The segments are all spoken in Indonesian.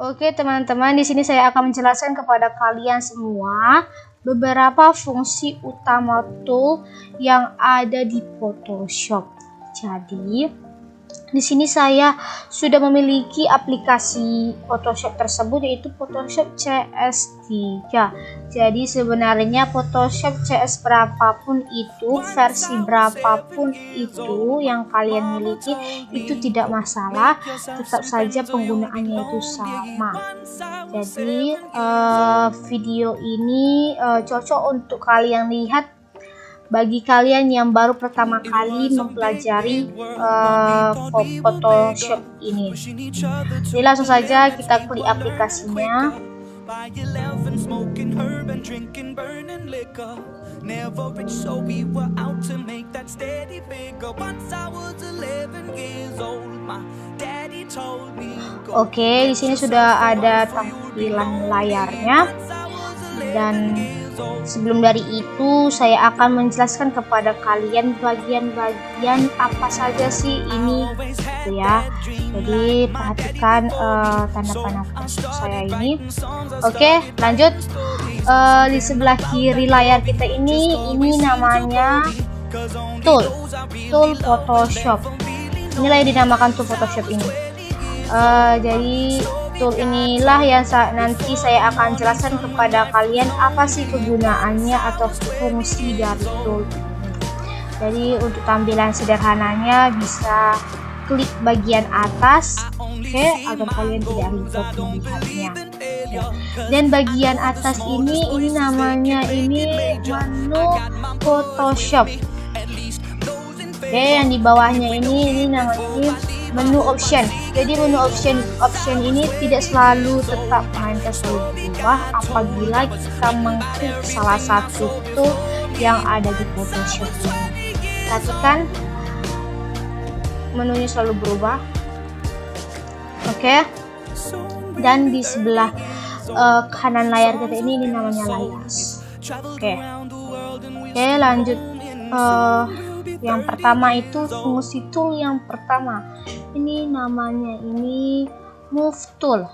Oke teman-teman, di sini saya akan menjelaskan kepada kalian semua beberapa fungsi utama tool yang ada di Photoshop. Jadi, di sini saya sudah memiliki aplikasi Photoshop tersebut, yaitu Photoshop CS3. Jadi sebenarnya Photoshop CS berapapun itu, versi berapapun itu yang kalian miliki, itu tidak masalah, tetap saja penggunaannya itu sama. Jadi video ini cocok untuk kalian lihat bagi kalian yang baru pertama kali mempelajari Photoshop ini. Jadi langsung saja kita klik aplikasinya. Oke, di sini sudah ada tampilan layarnya. Dan sebelum dari itu saya akan menjelaskan kepada kalian bagian-bagian apa saja sih ini gitu ya. Jadi perhatikan tanda panah saya ini. Oke, lanjut. Di sebelah kiri layar kita ini namanya tool Photoshop. Inilah yang dinamakan tool Photoshop ini. Jadi tool inilah yang nanti saya akan jelaskan kepada kalian apa sih kegunaannya atau fungsi dari tool ini. Jadi untuk tampilan sederhananya bisa klik bagian atas, oke, agar kalian tidak ribet melihatnya. Dan bagian atas ini namanya menu Photoshop. Oke, yang di bawahnya ini namanya menu option. Jadi menu option ini tidak selalu tetap mainkan selalu berubah apabila kita mengklik salah satu tool yang ada di Photoshop ini. Perhatikan menunya selalu berubah. Oke. Dan di sebelah kanan layar kita ini namanya layers. Oke, lanjut. Yang pertama itu fungsi tool yang pertama. Ini namanya move tool.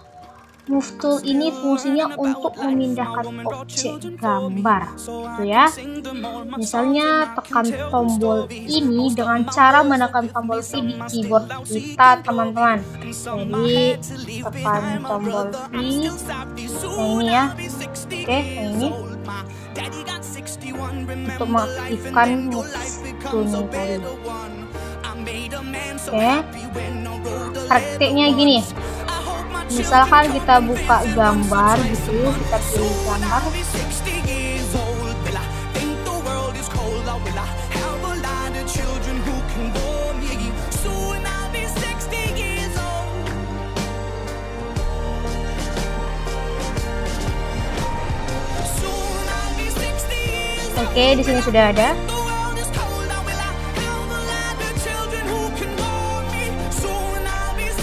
Move tool ini fungsinya untuk memindahkan objek gambar, gitu ya. Misalnya tekan tombol ini dengan cara menekan tombol V di keyboard kita, teman-teman. Jadi tekan tombol V. Nah ini ya. Oke, nah ini untuk mengaktifkan move tool tadi. Oke, prakteknya gini. Misalkan kita buka gambar gitu, kita pilih gambar. Oke, di sini sudah ada.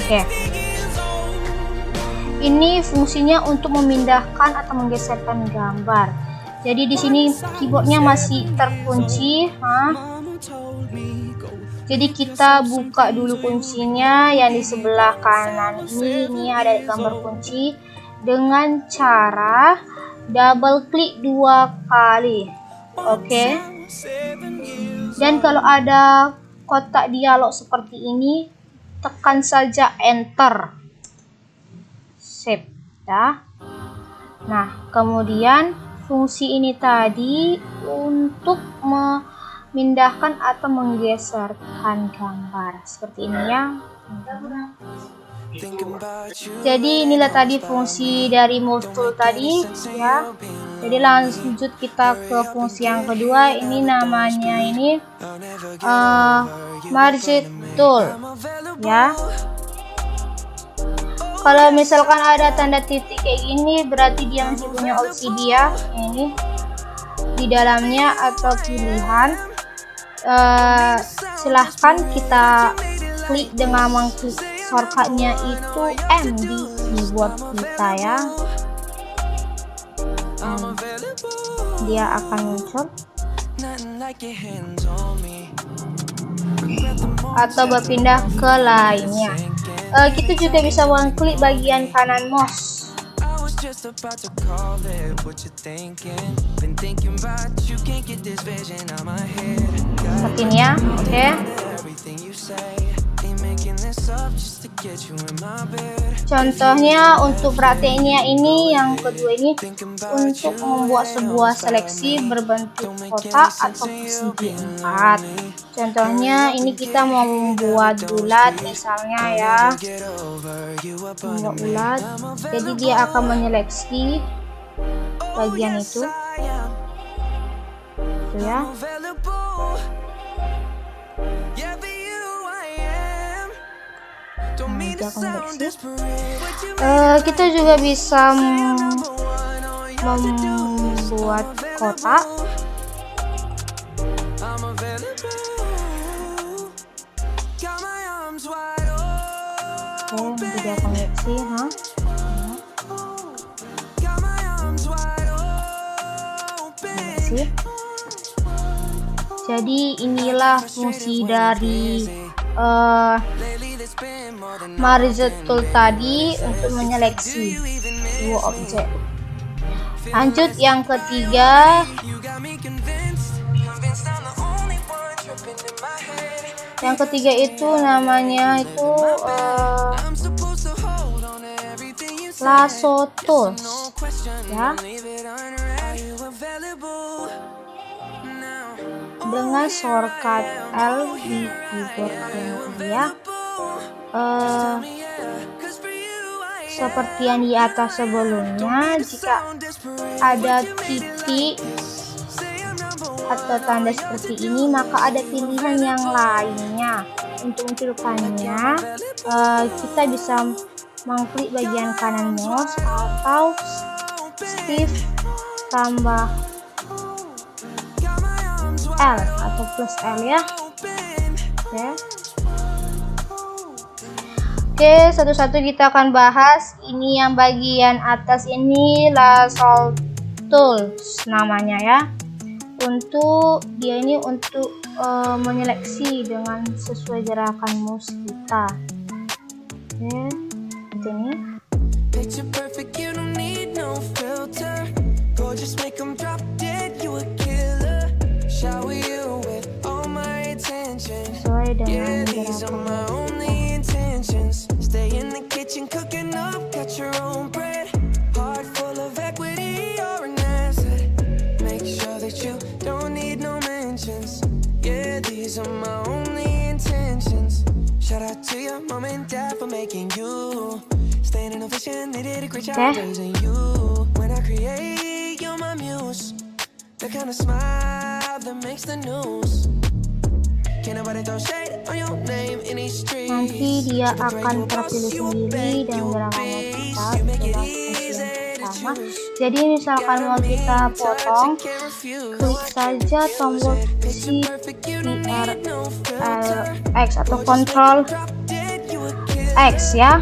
Oke. Ini fungsinya untuk memindahkan atau menggeserkan gambar. Jadi di sini keyboardnya masih terkunci. Jadi kita buka dulu kuncinya yang di sebelah kanan ini ada gambar kunci dengan cara double klik 2 kali. Oke. Dan kalau ada kotak dialog seperti ini, tekan saja enter. Save ya. Nah, kemudian fungsi ini tadi untuk memindahkan atau menggeserkan gambar seperti ini ya. Jadi inilah tadi fungsi dari move tool tadi ya. Jadi lanjut kita ke fungsi yang kedua. Ini namanya merge tool ya. Kalau misalkan ada tanda titik kayak gini, berarti dia masih punya opsi dia ini di dalamnya atau pilihan. Silahkan kita klik dengan mengklik shortcutnya itu M di keyboard kita ya. Dia akan muncul atau berpindah ke lainnya. Kita juga bisa mengklik bagian kanan mouse. Seperti ini ya, oke. Contohnya untuk prakteknya ini yang kedua ini untuk membuat sebuah seleksi berbentuk kotak atau persegi 4. Contohnya ini kita mau membuat bulat misalnya ya, membuat bulat. Jadi dia akan menyeleksi bagian itu ya. Kita juga bisa membuat kotak. Nanti dia koneksi, Jadi inilah fungsi dari Marisa Tool tadi untuk menyeleksi dua objek. Lanjut yang ketiga. Yang ketiga itu namanya itu Lasso Tools ya. Dengan shortcut L di keyboard ya. Seperti yang di atas sebelumnya, jika ada titik atau tanda seperti ini, maka ada pilihan yang lainnya. Untuk munculkannya, kita bisa mengklik bagian kanan mouse atau shift tambah L atau plus L ya. Oke, satu-satu kita akan bahas. Ini yang bagian atas ini Lasso Tools namanya ya. Untuk dia ini untuk menyeleksi dengan sesuai gerakan mouse kita. Oke, seperti ini. Sesuai dengan gerakan. Stay in the kitchen cooking up, got your own bread. Heart full of equity, you're an asset. Make sure that you don't need no mentions. Yeah, these are my only intentions. Shout out to your mom and dad for making you. Staying in a vision, they did a great job raising you. When I create, you're my muse. The kind of smile that makes the news. Nanti dia akan terpilih sendiri dan gerakan kita. Jadi misalkan mau kita potong, klik saja tombol X atau Ctrl X ya.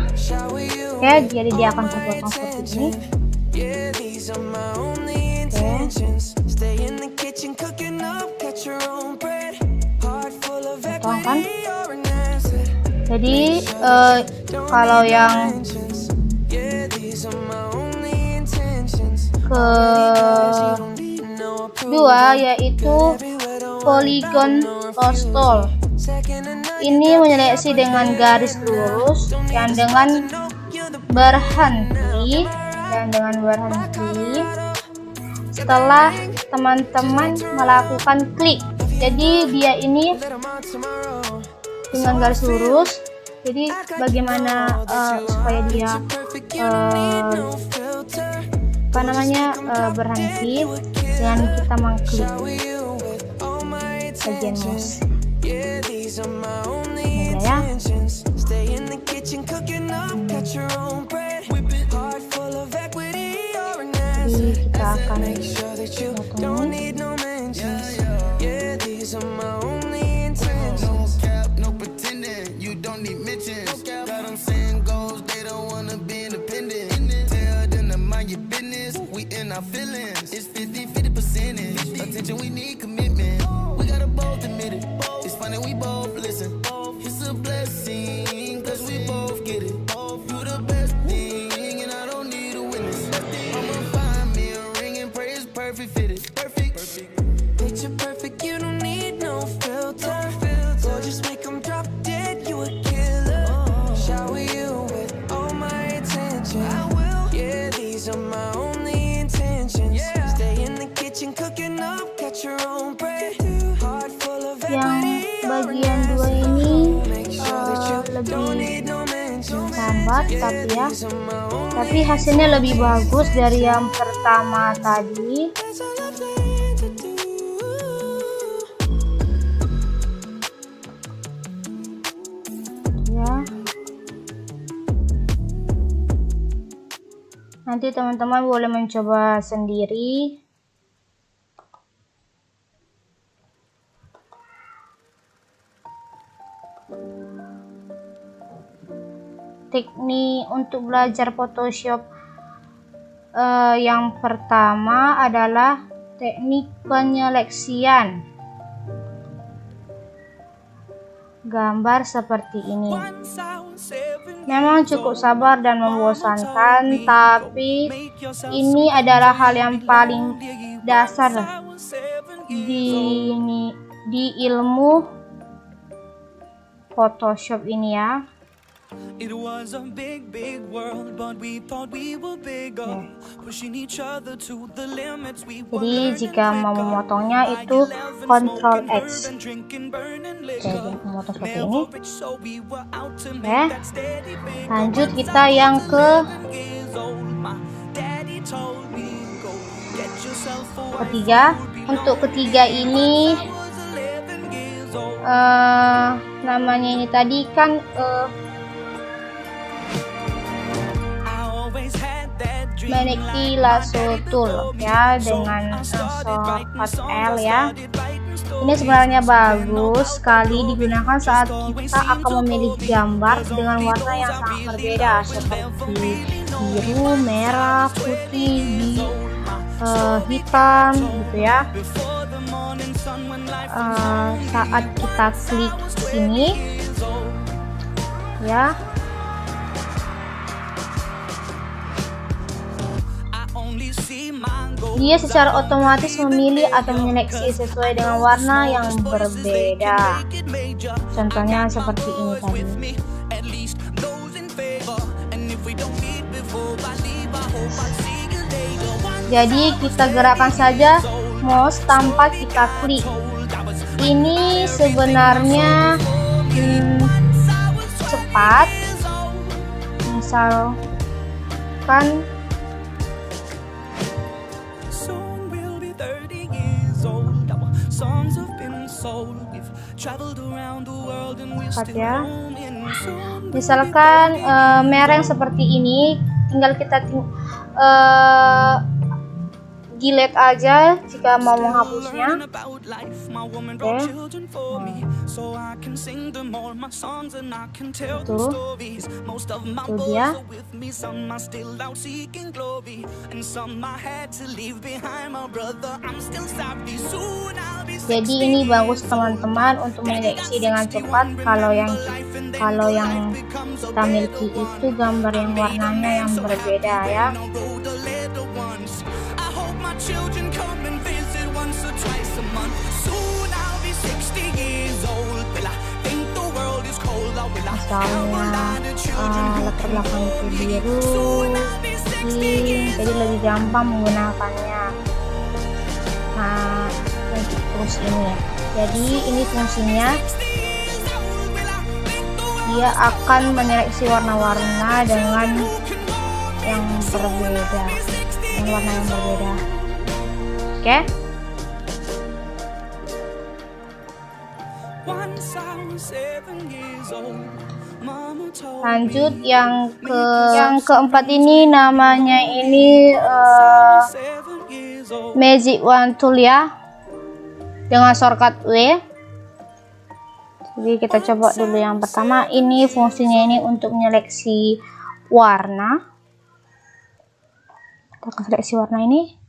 Oke, jadi dia akan terpotong seperti ini. Kan? Jadi kalau yang kedua yaitu Polygon Tool. Ini menyeleksi dengan garis lurus yang dengan berhenti setelah teman-teman melakukan klik. Jadi dia ini dengan garis lurus. Jadi bagaimana supaya dia berhenti dengan kita mengklik bagian mouse. Ya. Jadi kita akan potong ini. Our feelings, it's 50-50 percentage. Attention, we need commitment. We gotta both admit it. It's funny, we both listen. It's a blessing, cause we both get it. lebih lambat, tapi hasilnya lebih bagus dari yang pertama tadi. Ya, nanti teman-teman boleh mencoba sendiri. Teknik untuk belajar Photoshop yang pertama adalah teknik penyeleksian gambar seperti ini. Memang cukup sabar dan membosankan, tapi ini adalah hal yang paling dasar di ilmu Photoshop ini ya. It was a big, big world, but we thought we were bigger, pushing each other to the limits. Jadi jika mau memotongnya itu Ctrl X. Jadi memotong seperti ini. Oke. Lanjut kita yang ketiga. Untuk ketiga ini namanya ini tadi kan Maneki Lasso Tool ya, dengan shortcut L ya. Ini sebenarnya bagus sekali digunakan saat kita akan memilih gambar dengan warna yang sangat berbeda seperti biru, merah, putih, hitam gitu ya. Saat kita klik sini ya, dia secara otomatis memilih atau menyeleksi sesuai dengan warna yang berbeda. Contohnya seperti ini tadi. Jadi kita gerakkan saja mouse tanpa kita klik. Ini sebenarnya cepat. Misalkan ya. Misalkan merah yang seperti ini, tinggal kita delete aja jika mau menghapusnya. Oke. Itu dia. Jadi ini bagus teman-teman untuk menyeleksi dengan cepat. Kalau yang kita miliki itu gambar yang warnanya yang berbeda ya. Children come and visit once or twice a month. Soon I'll be 60 years old. Will I think the world is cold? Or will I latar belakang itu biru, jadi lebih gampang menggunakannya. Nah, untuk terus ini ya. Jadi ini fungsinya, dia akan menyeleksi warna-warna dengan yang berbeda, dengan warna yang berbeda. Oke. Lanjut yang keempat ini, namanya ini Magic Wand Tool ya, dengan shortcut W. Jadi kita coba dulu yang pertama. Ini fungsinya ini untuk menyeleksi warna. Kita seleksi warna ini.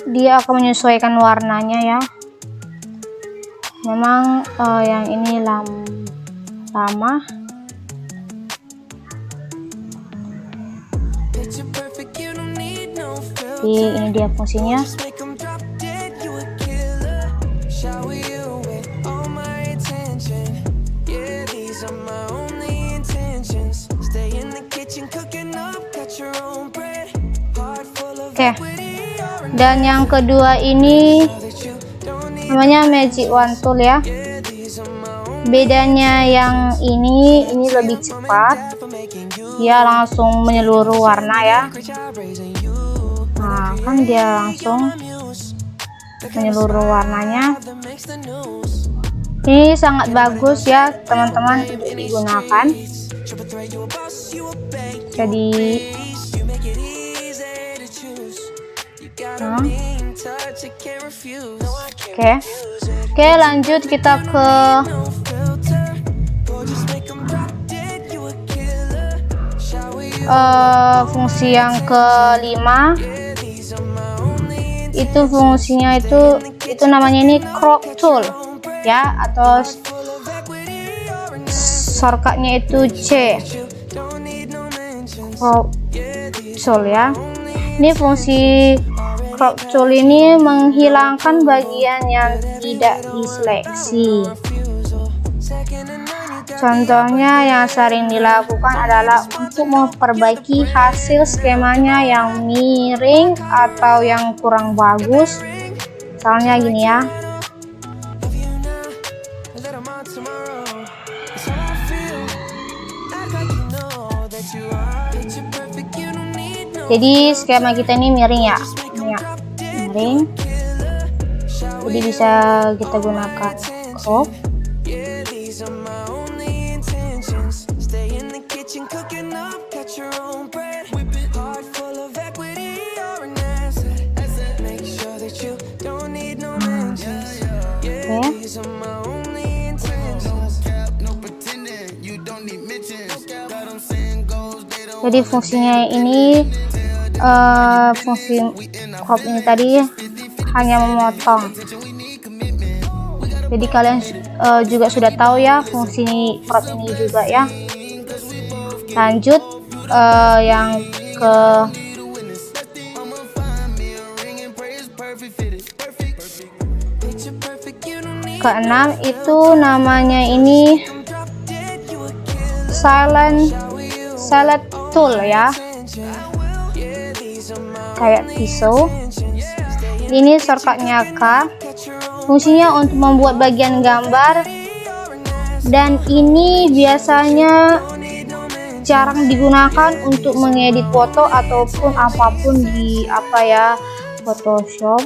Dia akan menyesuaikan warnanya ya. Memang yang ini lama. Jadi ini dia fungsinya. Oke. Dan yang kedua ini namanya Magic Wand Tool ya. Bedanya yang ini lebih cepat, dia langsung menyeluruh warna ya. Nah kan dia langsung menyeluruh warnanya. Ini sangat bagus ya teman-teman untuk digunakan. Jadi Oke, lanjut kita ke fungsi yang kelima. Itu fungsinya itu namanya ini crop tool ya, atau shortcutnya itu C, crop tool ya. Ini fungsi crop tool ini menghilangkan bagian yang tidak diseleksi. Contohnya yang sering dilakukan adalah untuk memperbaiki hasil skemanya yang miring atau yang kurang bagus. Misalnya gini ya. Jadi skema kita ini miring ya. Miring. Jadi bisa kita gunakan crop. Jadi fungsinya ini fungsi crop ini tadi hanya memotong. Jadi kalian juga sudah tahu ya fungsi crop ini juga ya. Lanjut yang keenam itu namanya ini silent tool ya, kayak pisau. Ini shortcutnya K, fungsinya untuk membuat bagian gambar, dan ini biasanya jarang digunakan untuk mengedit foto ataupun apapun di Photoshop.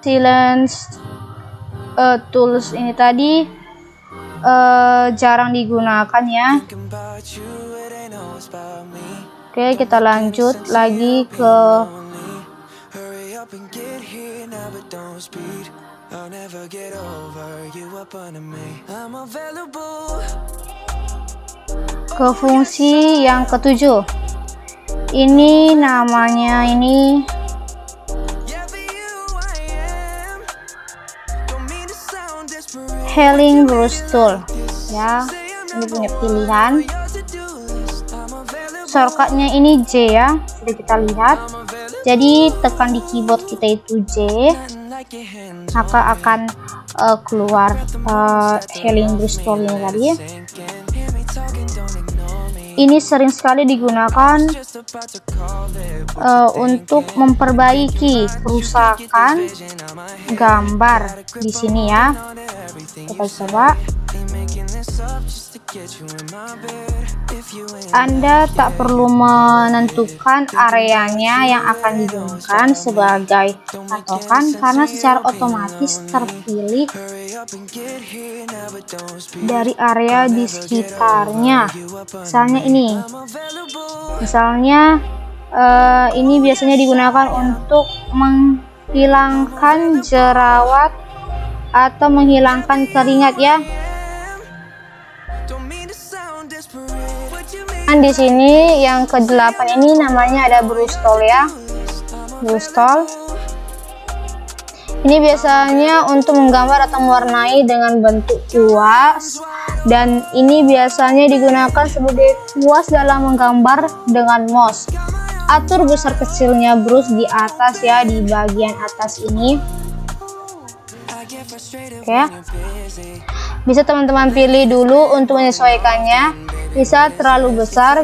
Silence tools ini tadi jarang digunakan ya. Oke, kita lanjut lagi ke fungsi yang ketujuh. Ini namanya ini Healing Brush Tool ya. Ini punya pilihan. Shortcutnya ini J ya, sudah kita lihat. Jadi tekan di keyboard kita itu J, maka akan keluar Healing Brush Tool ini tadi. Ini sering sekali digunakan untuk memperbaiki kerusakan gambar di sini ya. Kita coba. Anda tak perlu menentukan areanya yang akan digunakan sebagai patokan karena secara otomatis terpilih dari area di sekitarnya. Misalnya ini biasanya digunakan untuk menghilangkan jerawat atau menghilangkan keringat ya. Dan di sini yang ke-8 ini namanya ada brush tool ya. Brush tool. Ini biasanya untuk menggambar atau mewarnai dengan bentuk kuas dan ini biasanya digunakan sebagai tuas dalam menggambar dengan mouse. Atur besar kecilnya brush di atas ya, di bagian atas ini. Oke, bisa teman-teman pilih dulu untuk menyesuaikannya. Bisa terlalu besar,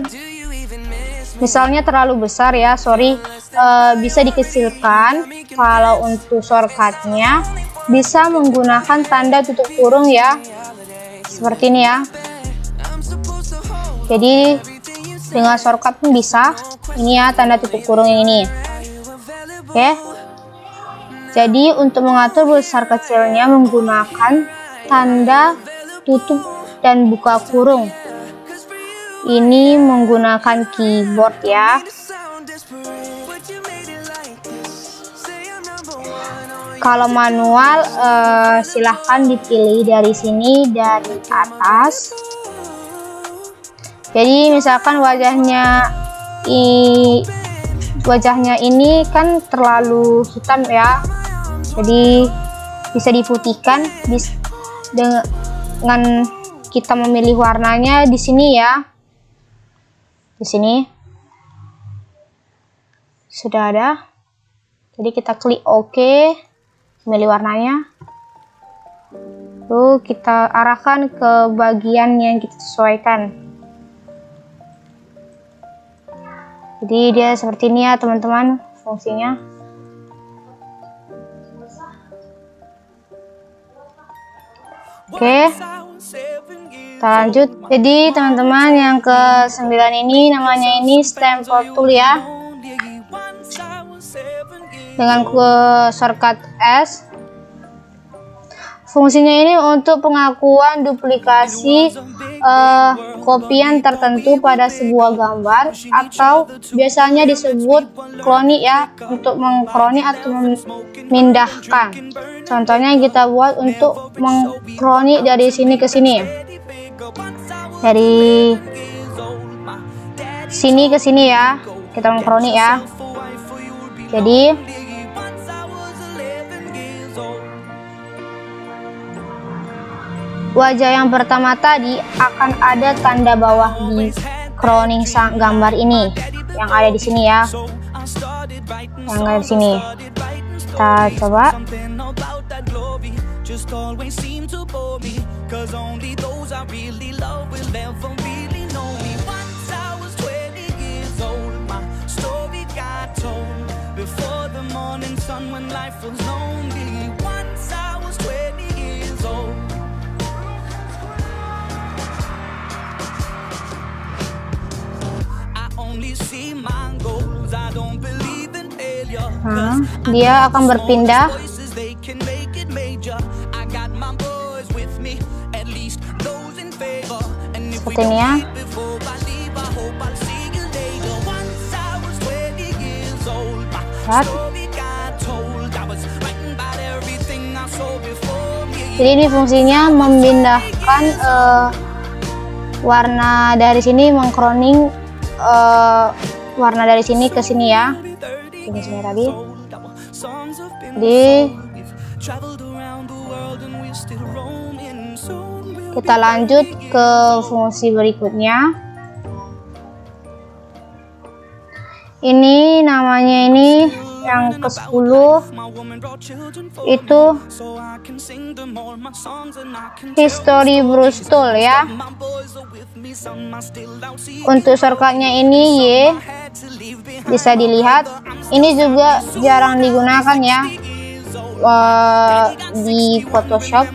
misalnya terlalu besar ya, bisa dikecilkan. Kalau untuk shortcutnya bisa menggunakan tanda tutup kurung ya, seperti ini ya. Jadi dengan shortcut pun bisa. Ini ya tanda tutup kurung yang ini. Oke, jadi untuk mengatur besar kecilnya menggunakan tanda tutup dan buka kurung. Ini menggunakan keyboard ya. Kalau manual silahkan dipilih dari sini, dari atas. Jadi misalkan wajahnya ini kan terlalu hitam ya, jadi bisa diputihkan dengan kita memilih warnanya di sini ya. Di sini sudah ada, jadi kita klik OK, pilih warnanya, lalu kita arahkan ke bagian yang kita sesuaikan. Jadi dia seperti ini ya teman-teman fungsinya. Oke, kita lanjut. Jadi teman-teman yang ke-9 ini namanya ini stempel tool ya, dengan shortcut S. Fungsinya ini untuk pengakuan duplikasi kopian tertentu pada sebuah gambar, atau biasanya disebut cloning ya, untuk mengcloning atau memindahkan. Contohnya kita buat untuk mengcloning dari sini ke sini, dari sini ke sini ya, kita mengcloning ya. Jadi wajah yang pertama tadi akan ada tanda bawah di cloning gambar ini yang ada di sini ya, yang ada di sini. Kita coba. Dia akan berpindah seperti ini ya. Lihat. Jadi ini fungsinya memindahkan warna dari sini, mengcloning warna dari sini ke sini ya. Ini sini tadi. Jadi kita lanjut ke fungsi berikutnya. Ini namanya ini yang ke-10 itu history brush tool ya. Untuk shortcutnya ini Y, bisa dilihat. Ini juga jarang digunakan ya di Photoshop.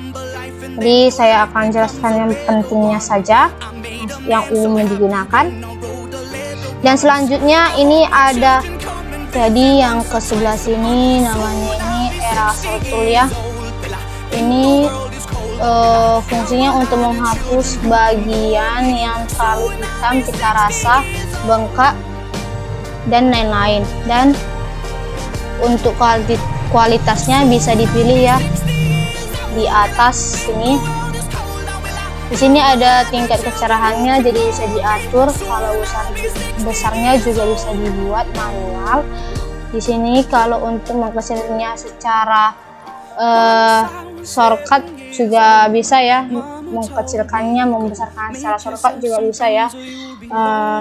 Jadi saya akan jelaskan yang pentingnya saja, yang umum digunakan. Dan selanjutnya ini ada, jadi yang ke-11 ini namanya ini eraser tool ya. Ini fungsinya untuk menghapus bagian yang terlalu hitam, kita rasa, bengkak, dan lain-lain. Dan untuk kualitasnya bisa dipilih ya di atas sini. Di sini ada tingkat kecerahannya, jadi bisa diatur. Kalau besarnya juga bisa dibuat manual. Di sini kalau untuk mengkecilnya secara shortcut juga bisa ya, mengkecilkannya, membesarkan secara shortcut juga bisa ya.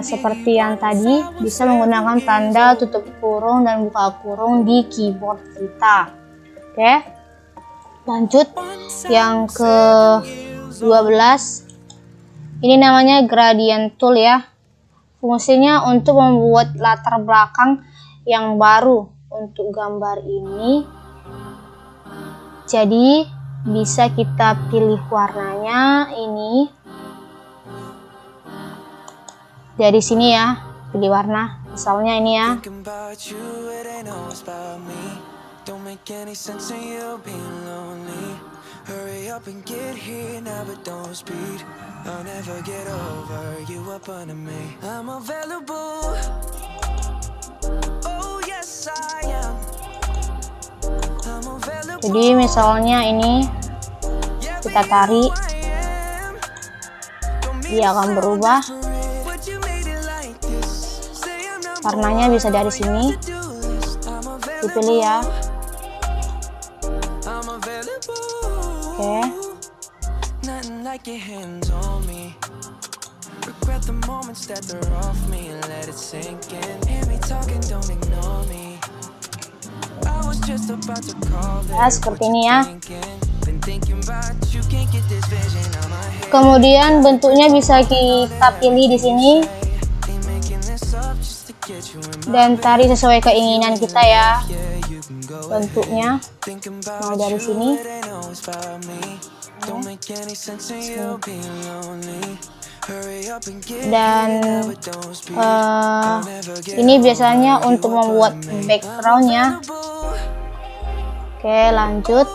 Seperti yang tadi, bisa menggunakan tanda tutup kurung dan buka kurung di keyboard kita. Oke, lanjut yang ke 12. Ini namanya gradient tool ya. Fungsinya untuk membuat latar belakang yang baru untuk gambar ini. Jadi bisa kita pilih warnanya ini. Dari sini ya, pilih warna. Misalnya ini ya. Jadi misalnya ini kita tarik, dia akan berubah. Warnanya bisa dari sini, dipilih ya. Oke. Ya, seperti ini ya. Kemudian bentuknya bisa kita pilih di sini dan tarik sesuai keinginan kita ya. Bentuknya mau dari sini. Dan ini biasanya untuk membuat backgroundnya. Oke, lanjut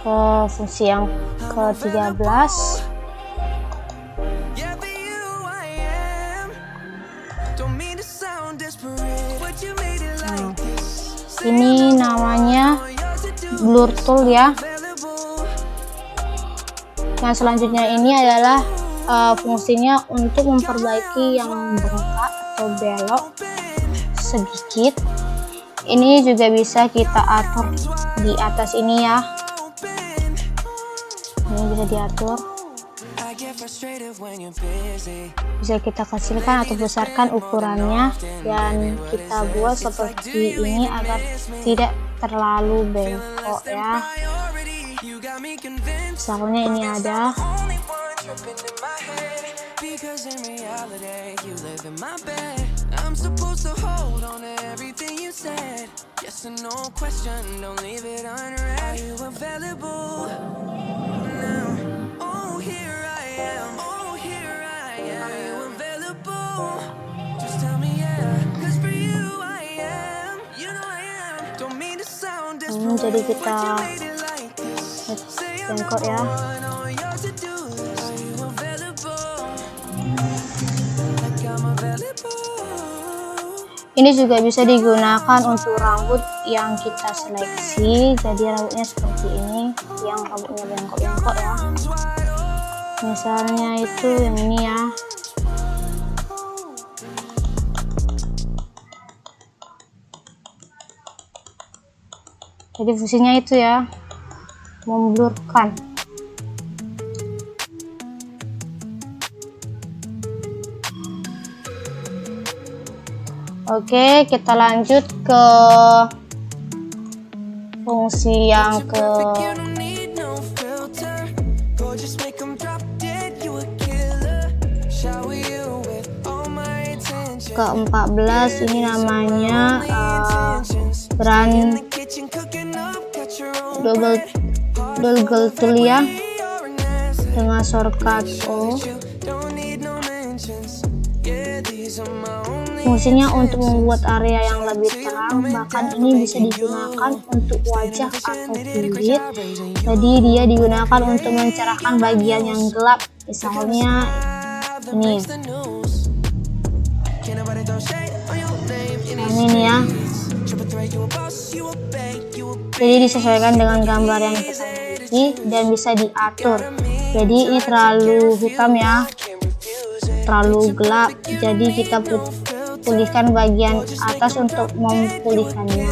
ke fungsi yang ke-13. Ini namanya blur tool ya. Yang selanjutnya ini adalah fungsinya untuk memperbaiki yang bengkak atau belok sedikit. Ini juga bisa kita atur di atas ini ya. Ini bisa diatur. Bisa kita kecilkan atau besarkan ukurannya, dan kita buat seperti ini agar tidak terlalu bengkok ya. Misalnya ini ada. Jadi kita bengkok ya. Ini juga bisa digunakan untuk rambut yang kita seleksi. Jadi rambutnya seperti ini, yang rambutnya bengkok-bengkok ya. Misalnya itu yang ini ya. Jadi fungsinya itu ya, memblurkan. Oke, kita lanjut ke fungsi yang ke-14. Ini namanya brand double tool ya, dengan shortcut O. Fungsinya untuk membuat area yang lebih terang, bahkan ini bisa digunakan untuk wajah atau kulit. Jadi dia digunakan untuk mencerahkan bagian yang gelap, misalnya ini. Nah, ini ya. Jadi disesuaikan dengan gambar yang kita miliki dan bisa diatur. Jadi ini terlalu hitam ya, terlalu gelap, jadi kita pulihkan bagian atas untuk memulihkannya.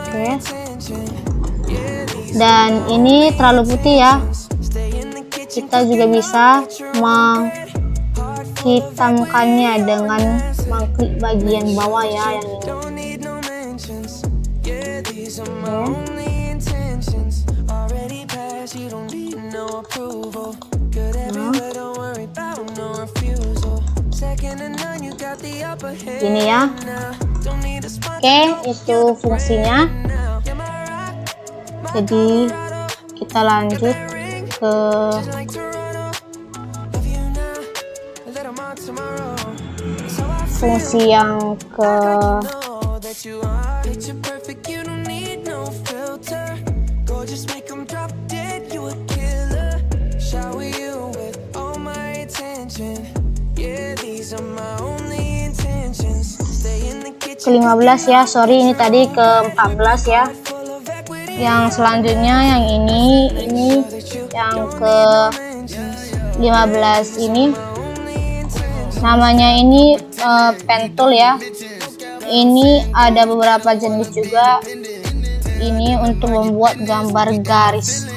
Oke. Dan ini terlalu putih ya. Kita juga bisa menghitamkannya dengan mengklik bagian bawah ya, yang ini. Ini ya. Oke, itu fungsinya. Jadi kita lanjut ke fungsi yang ke ke-15 ya. Sorry, ini tadi ke-14 ya. Yang selanjutnya yang ini yang ke-15 ini namanya ini pentul ya. Ini ada beberapa jenis juga. Ini untuk membuat gambar garis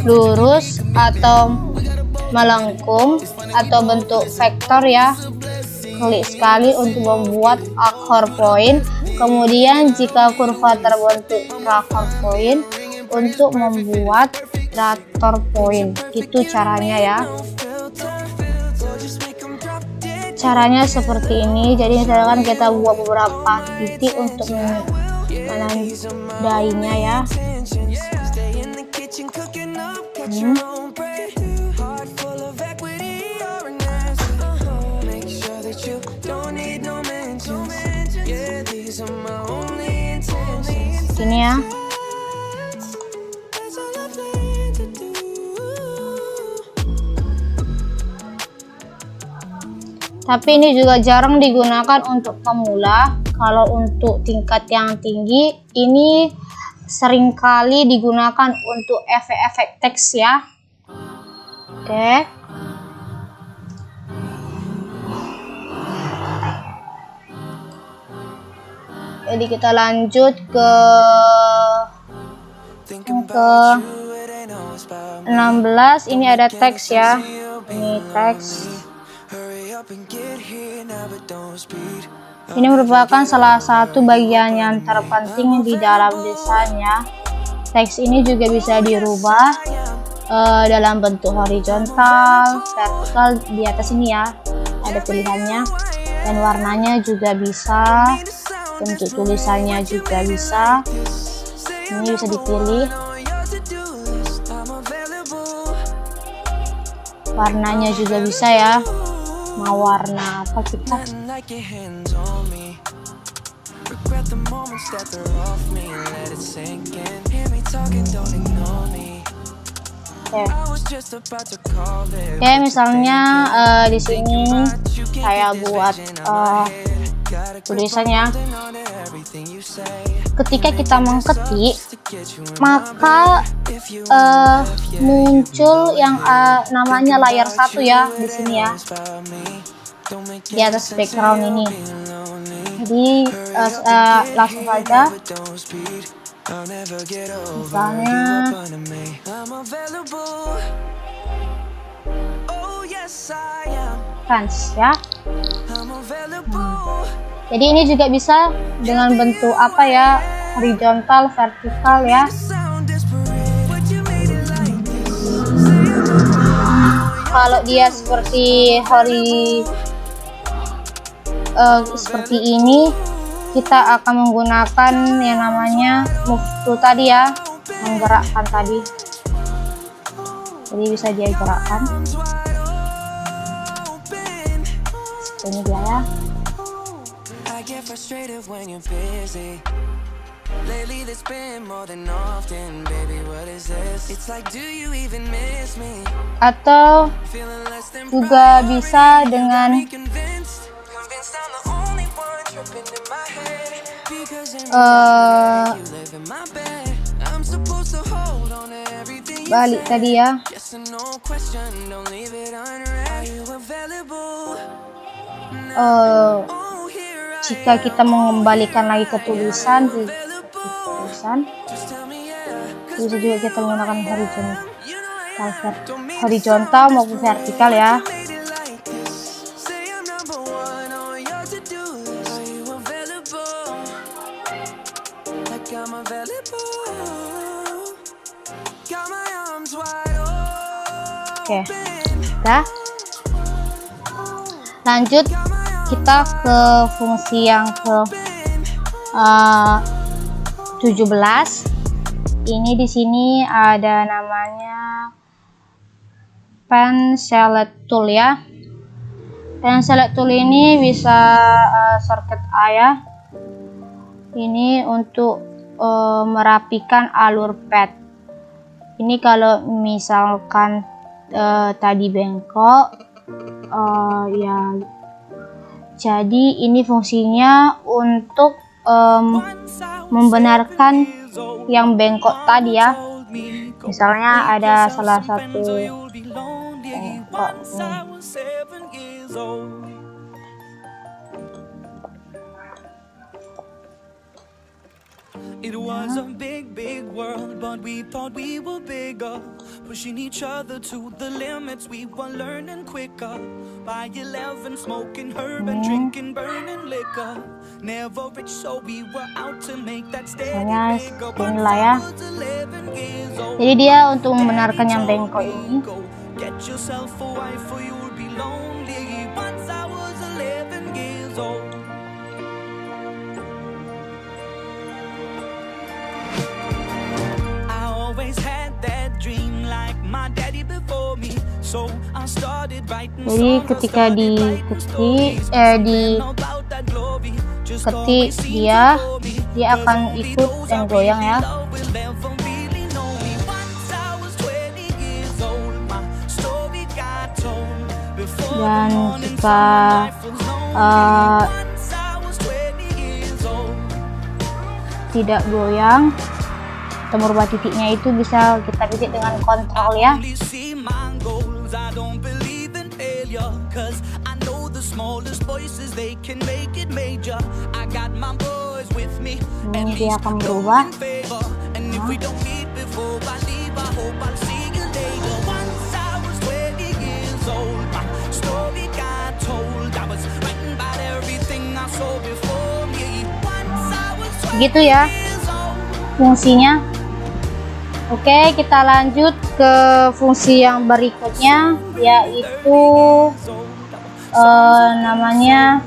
lurus atau melengkung atau bentuk vektor ya. Klik sekali untuk membuat akar poin. Kemudian jika kurva terbentuk akar poin, untuk membuat dator poin. Itu caranya ya. Caranya seperti ini. Jadi misalkan kita buat beberapa titik untuk menandainya ya. Ini ya. Tapi ini juga jarang digunakan untuk pemula. Kalau untuk tingkat yang tinggi, ini seringkali digunakan untuk efek-efek teks ya. Oke. Jadi kita lanjut ke 16. Ini ada teks ya. Ini teks. Ini merupakan salah satu bagian yang terpenting di dalam desain ya. Teks ini juga bisa dirubah dalam bentuk horizontal, vertikal di atas ini ya. Ada pilihannya. Dan warnanya juga bisa. Bentuk tulisannya juga bisa. Ini bisa dipilih. Warnanya juga bisa ya. Mau warna apa kita? Oke, misalnya di sini saya buat tulisannya. Ketika kita mengketik, maka muncul yang namanya layar 1 ya di sini ya, di atas background ini. Jadi langsung saja, misalnya trans ya. Jadi ini juga bisa dengan bentuk apa ya, horizontal, vertikal ya. Kalau dia seperti seperti ini, kita akan menggunakan yang namanya move tool tadi ya, menggerakkan tadi. Jadi bisa dia gerakkan. Ini dia ya. Atau juga bisa dengan balik tadi ya. Jika kita mengembalikan lagi ke tulisan, terusan. Bisa juga kita menggunakan horizontal maupun vertikal ya. Oke, udah. Lanjut kita ke fungsi yang ke 17. Ini di sini ada namanya pen select tool ya. Pen select tool ini bisa shortcut A ya. Ini untuk merapikan alur pad. Ini kalau misalkan tadi bengkok, ya. Jadi ini fungsinya untuk membenarkan yang bengkok tadi ya. Misalnya ada salah satu bengkok nih. It was a big, big world, but we thought we were bigger, pushing each other to the limits. We were learning quicker. By 11, smoking herb and drinking burning liquor. Never rich, so we were out to make that steady figure. Ya. Jadi dia untuk membenarkan yang bengkok ini. Get yourself a wife or you'll be lonely. Once I was 11 years old. Jadi ketika diketik dia akan ikut dan goyang ya. Dan jika tidak goyang atau merubah titiknya, itu bisa kita ketik dengan kontrol ya. Ini dia akan berubah. Gitu ya fungsinya. Oke, kita lanjut ke fungsi yang berikutnya, yaitu namanya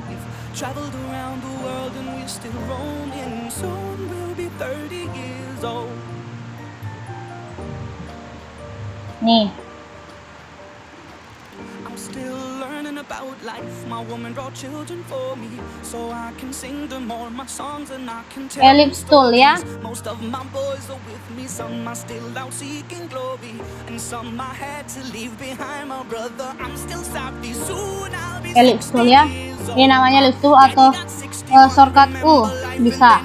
nih. Ellipse tool ya. Ellipse tool ya. Ini namanya ellipse tool atau shortcut U bisa.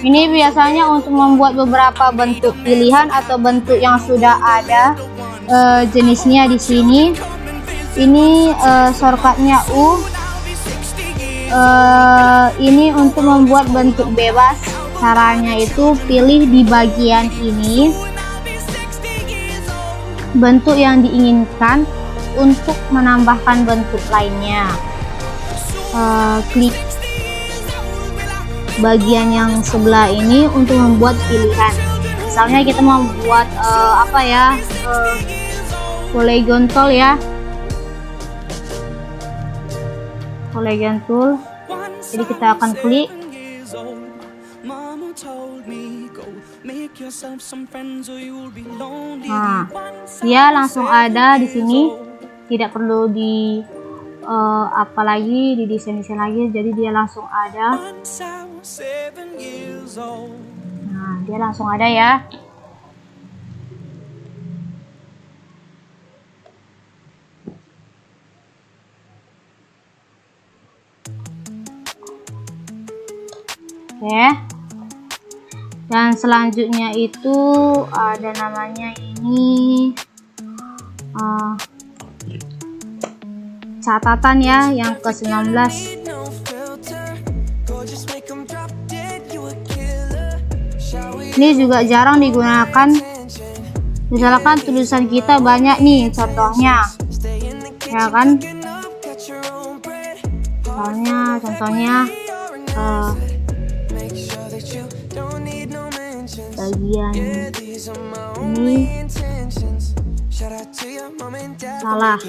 Ini biasanya untuk membuat beberapa bentuk pilihan atau bentuk yang sudah ada jenisnya di sini. Ini shortcutnya U. Ini untuk membuat bentuk bebas. Caranya itu pilih di bagian ini bentuk yang diinginkan untuk menambahkan bentuk lainnya. Klik bagian yang sebelah ini untuk membuat pilihan. Misalnya kita mau buat polygon tool ya. Polygon tool. Jadi kita akan klik. Nah, dia langsung ada di sini. Tidak perlu di di desain lagi. Jadi dia langsung ada. Nah, dia langsung ada ya. Oke. Dan selanjutnya itu ada namanya ini catatan ya, yang ke-19. Shall we Ini juga jarang digunakan. Misalkan tulisan kita banyak nih, contohnya, ya kan? Contohnya bagian ini salah.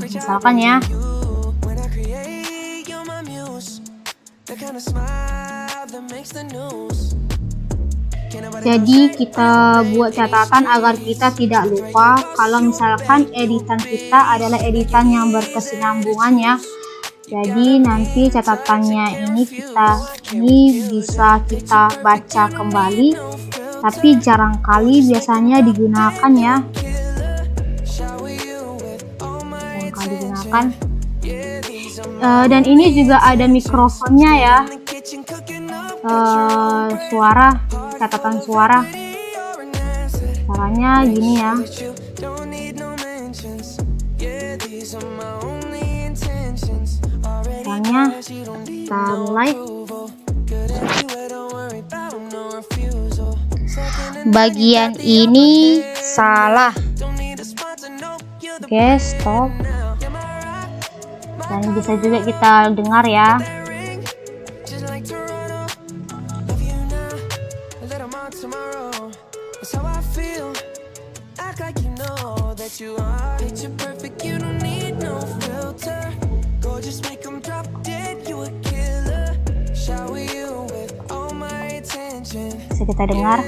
Misalkan ya. Jadi kita buat catatan agar kita tidak lupa kalau misalkan editan kita adalah editan yang berkesinambungan ya. Jadi nanti catatannya ini bisa kita baca kembali, tapi jarang kali biasanya digunakan ya. Dan ini juga ada mikrofonnya ya, catatan suara. Caranya gini ya. Caranya kita mulai. Bagian ini salah. Oke, stop. Dan bisa juga kita dengar ya. Bisa kita dengar.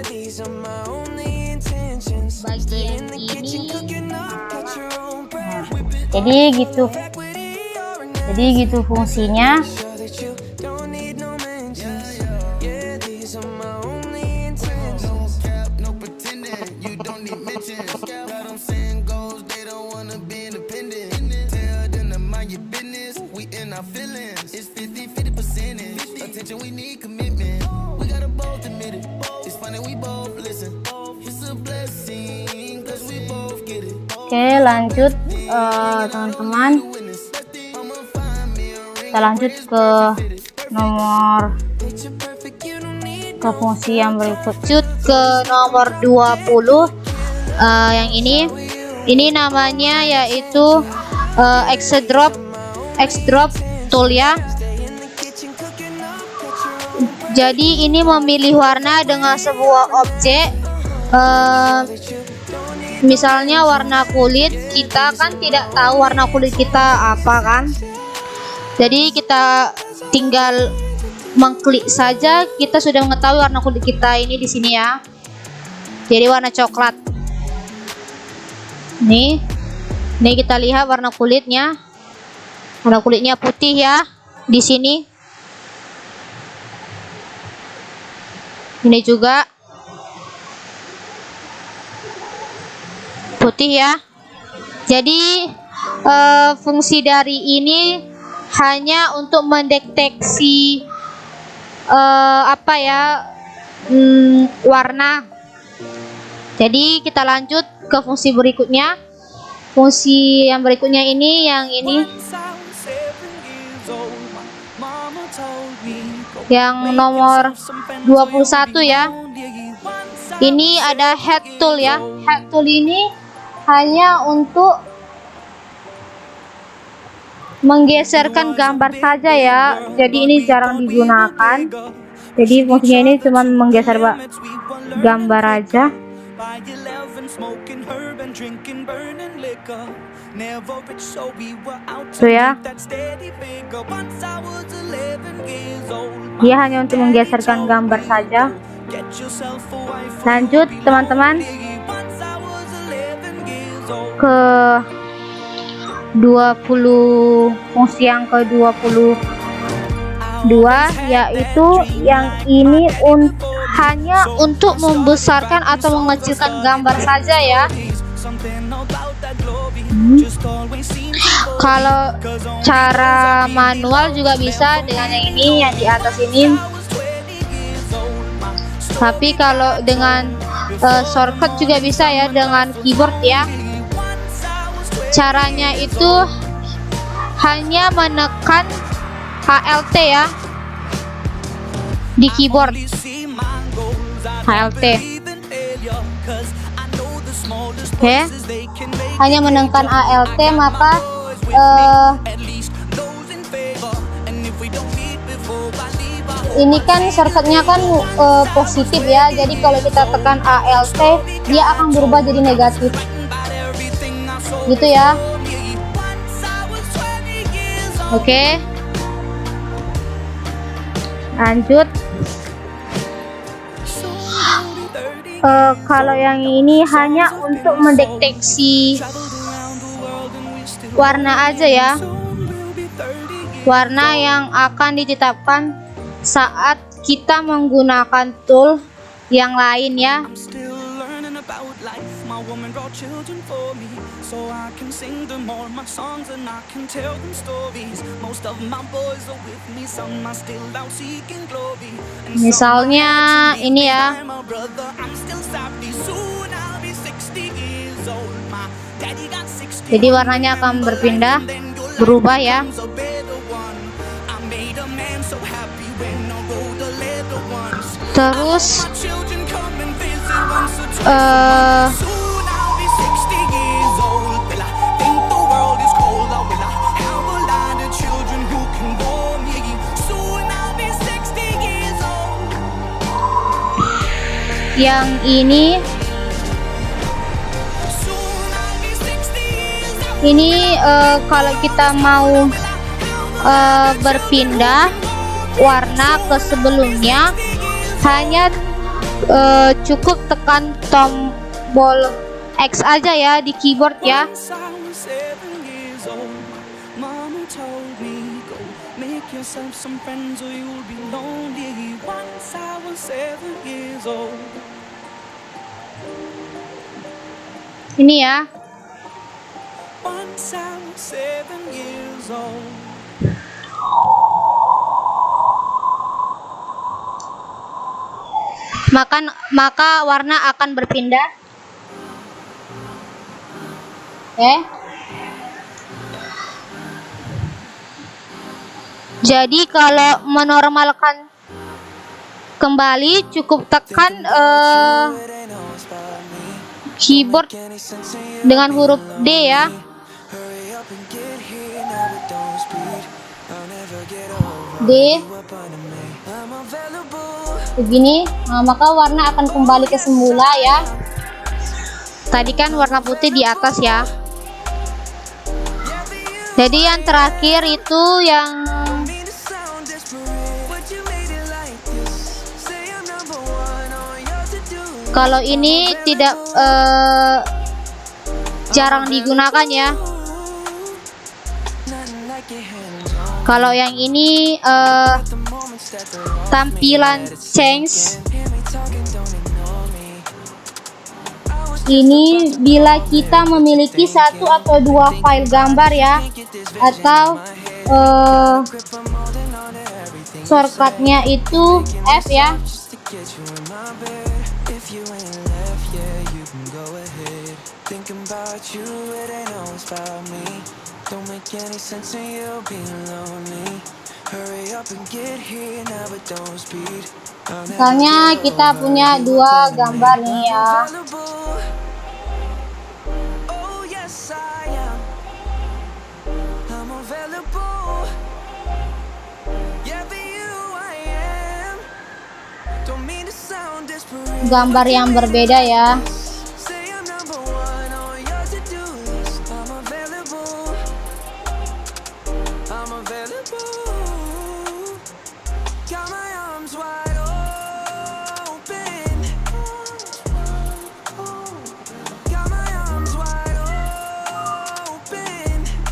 Bagian ini jadi gitu fungsinya. Oke, lanjut teman-teman. Kita lanjut ke fungsi yang berikut, ke nomor 20. Yang ini namanya yaitu X-Drop tool ya. Jadi ini memilih warna dengan sebuah objek. Misalnya warna kulit, kita kan tidak tahu warna kulit kita apa kan. Jadi kita tinggal mengklik saja, kita sudah mengetahui warna kulit kita ini di sini ya. Jadi warna coklat. Nih kita lihat warna kulitnya. Warna kulitnya putih ya di sini. Ini juga putih ya. Jadi fungsi dari ini hanya untuk mendeteksi warna. Jadi kita lanjut ke fungsi berikutnya. Fungsi yang berikutnya ini yang nomor 21 ya. Ini ada head tool ya. Head tool ini hanya untuk menggeserkan gambar saja ya. Jadi ini jarang digunakan. Jadi fungsinya ini cuma menggeser gambar aja. Tuh ya. Dia hanya untuk menggeserkan gambar saja. Lanjut teman-teman ke 20, fungsi yang ke-22, yaitu yang ini hanya untuk membesarkan atau mengecilkan gambar saja ya. Kalau cara manual juga bisa dengan yang ini, yang di atas ini. Tapi kalau dengan shortcut juga bisa ya, dengan keyboard ya. Caranya itu hanya menekan HLT ya. di keyboard HLT. Oke, hanya menekan ALT maka ini kan shortcutnya kan positif ya, jadi kalau kita tekan ALT dia akan berubah jadi negatif gitu ya. Oke, lanjut. Kalau yang ini hanya untuk mendeteksi warna aja ya, warna yang akan ditetapkan saat kita menggunakan tool yang lain ya. Misalnya ini ya. Jadi warnanya akan berpindah, berubah ya. Terus yang ini kalau kita mau berpindah warna ke sebelumnya hanya cukup tekan tombol X aja ya di keyboard ya. Ini ya. Maka warna akan berpindah. Oke. Jadi kalau menormalkan kembali cukup tekan keyboard dengan huruf D ya. D begini, maka warna akan kembali ke semula ya. Tadi kan warna putih di atas ya. Jadi yang terakhir itu yang kalau ini tidak jarang digunakan ya. Kalau yang ini tampilan change ini bila kita memiliki satu atau dua file gambar ya, atau shortcutnya itu F ya. Misalnya kita punya dua gambar nih ya. Gambar yang berbeda ya.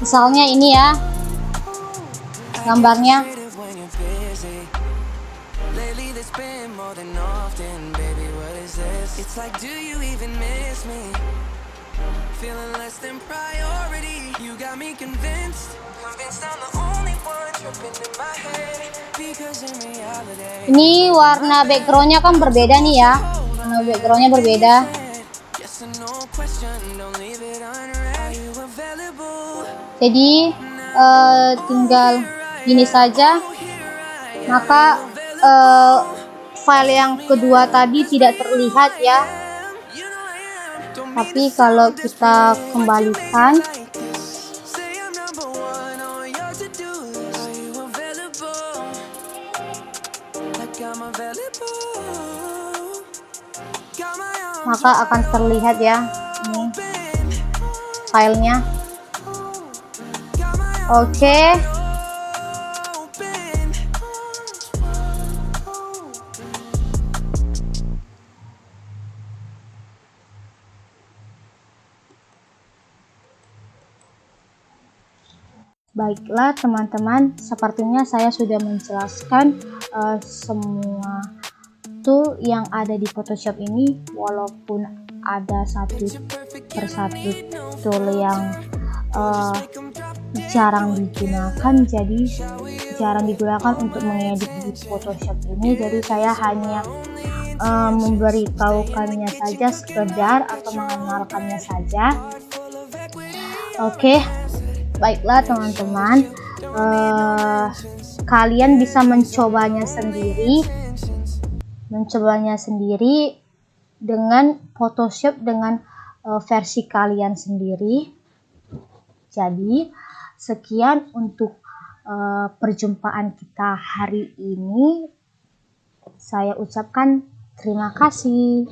Misalnya ini ya gambarnya. Ini warna backgroundnya kan berbeda nih ya. Warna backgroundnya berbeda. Jadi tinggal gini saja, maka file yang kedua tadi tidak terlihat ya. Tapi kalau kita kembalikan, maka akan terlihat ya ini filenya. Oke. Baiklah teman-teman, sepertinya saya sudah menjelaskan semua tool yang ada di Photoshop ini, walaupun ada satu persatu tool yang jarang digunakan, jadi jarang digunakan untuk mengedit di Photoshop ini. Jadi saya hanya memberitahukannya saja sekedar atau mengenalkannya saja. Oke. Baiklah teman-teman, kalian bisa mencobanya sendiri dengan Photoshop dengan versi kalian sendiri. Jadi sekian untuk perjumpaan kita hari ini. Saya ucapkan terima kasih.